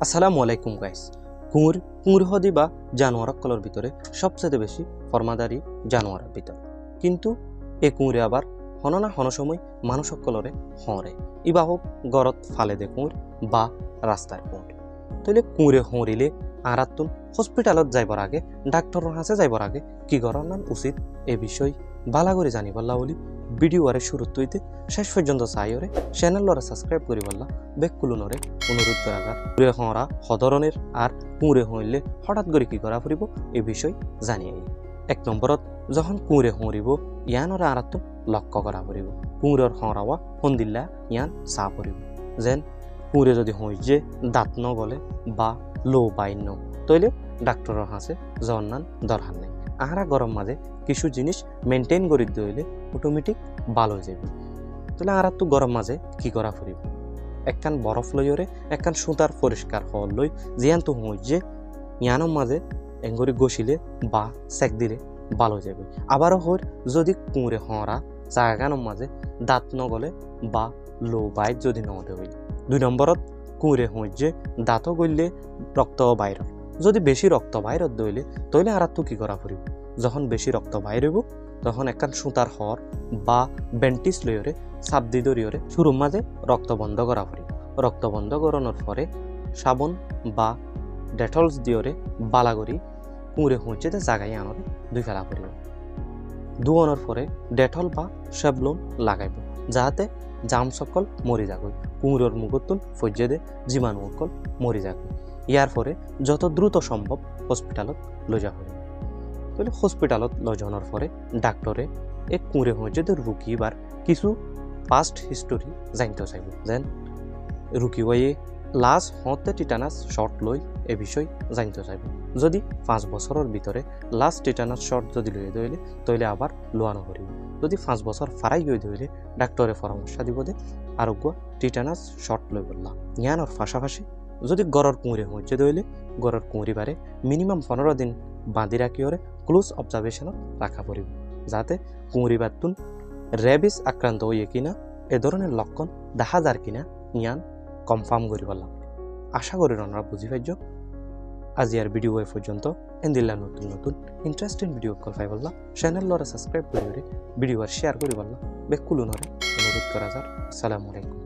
আসসালামু আলাইকুম গাইস। কুঁর হদি বা জানোয়ারকলের ভিতরে সবচেয়ে বেশি ফরমাদারি জানোয়ারের ভিতর, কিন্তু এ কুঁরে আবার হননা হন সময় মানুষকলরে হরে ইবা হোক গরত ফালে দে কুঁর বা রাস্তার কুঁর। তাইলে কুঁরে হরিলে আরাতুন হসপিটালত যাইবার আগে, ডাক্তারের কাছে যাইবার আগে কি করার উচিত এ বিষয় বালা করে জানি বললা বলি ভিডিও আরে শুরু তৈতে শেষ পর্যন্ত চাইরে চ্যানেলরে সাবস্ক্রাইব করি বললা বেকুলনরে অনুরোধ করা কুঁড়ে হরা সধরণের আর কুঁড়ে হইলে হঠাৎ করে কি করা ফুরিব এই বিষয় জানিয়ে। 1 নম্বরত যখন কুঁড়ে হরিব ইয়ানরে আরাতুন লক্ষ্য করা ফুরিব। কুঁড়ের হরাওয়া হন্দিল্লা ইয়ান চা ফুরিব, যেন কুঁড়ে যদি হই যে দাঁত ন গলে বা লো বাইন তৈলে ডাক্তারের হাসে জন্নান দরকার নেই। আহারা গরম মাঝে কিছু জিনিস মেনটেন করে দিলে অটোমেটিক ভালো হয়ে যাবে। তাহলে আর তো গরম মাঝে কি করা ফুরিব, একখান বরফ লইরে একখান সুতার পরিষ্কার হল লই জিয়ান তো হই যে ইয়ানোর মাঝে এঙ্গরি গসিলে বা সেক দিলে ভালো হয়ে যাবে। আবারও হর যদি কুঁড়ে হরা জায়গানোর মাঝে দাঁত নগলে বা লো বাইট যদি নদে হইল। 2 নম্বরত কুঁড়ে হই যে দাঁতও গললে রক্ত বাইর, যদি বেশি রক্ত বাইরত দইলে তইলে আর তো কি করা ফুরিব, যখন বেশি রক্ত বাইরব তখন একখান সুতার হর বা বেন্টিস লইরে চাপ দি দরিয়রে শুরুর মাঝে রক্ত বন্ধ করা ফুরিব। রক্ত বন্ধ করানোর পরে সাবন বা ডেটলস দিয়রে বালাগরি কুঁড়ে হুঁচে জাগাই আনরে দুই ফেলা ফুরিব। দুয়ানোর পরে ডেটল বা শ্যাবলন লাগাইব যাহাতে জাম সকল মরি যাগই, কুঁড়োর মুগতুন ফজ্জে দে জীবাণু সকল মরি যাগই। ইয়ার পরে যত দ্রুত সম্ভব হসপিটালত লৈ যা হইব। তাহলে হসপিটালত লৈ যাওয়ার পরে ডাক্তরে এক কুঁড়ে হয়েছে রুগীবার কিছু পাস্ট হিস্টোরি জানতে চাইব, যেন রুগী ওয়ে লাস্ট হতে টিটানাস শট লই এ বিষয় জানতে চাইব। যদি 5 বছরের ভিতরে লাস্ট টিটানাস শট যদি লইয়ে দইলে তইলে আবার লোয়ানো করিব। যদি 5 বছর ফারাই হয়ে দইলে ডাক্তরে পরামর্শ দিব দে আরোগ্য টিটানাস শট লই বললা। জ্ঞানর পাশাপাশি যদি গড়ের কুঁড়ে হয়েছে দইলে গড়ের কুঁড়িবারে মিনিমাম 15 দিন বাঁধি রাখিওরে ক্লোজ অবজারভেশনত রাখা পড়িব, যাতে কুঁড়িবারতুন রেবিস আক্রান্ত হইয়ে কিনা এ ধরনের লক্ষণ দেখা যার কিনা ইয়ান কনফার্ম করি বললাম। আশা করি আপনারা বুঝি পাইজ। আজি আর ভিডিও এ পর্যন্ত এন্দিল্লা নতুন নতুন ইন্টারেস্টিং ভিডিও কল পাই বললা চ্যানেল লরে সাবস্ক্রাইব করি ভিডিও আর শেয়ার করি বললা বেকুলনরে অনুরোধ করা যার। আসসালামু আলাইকুম।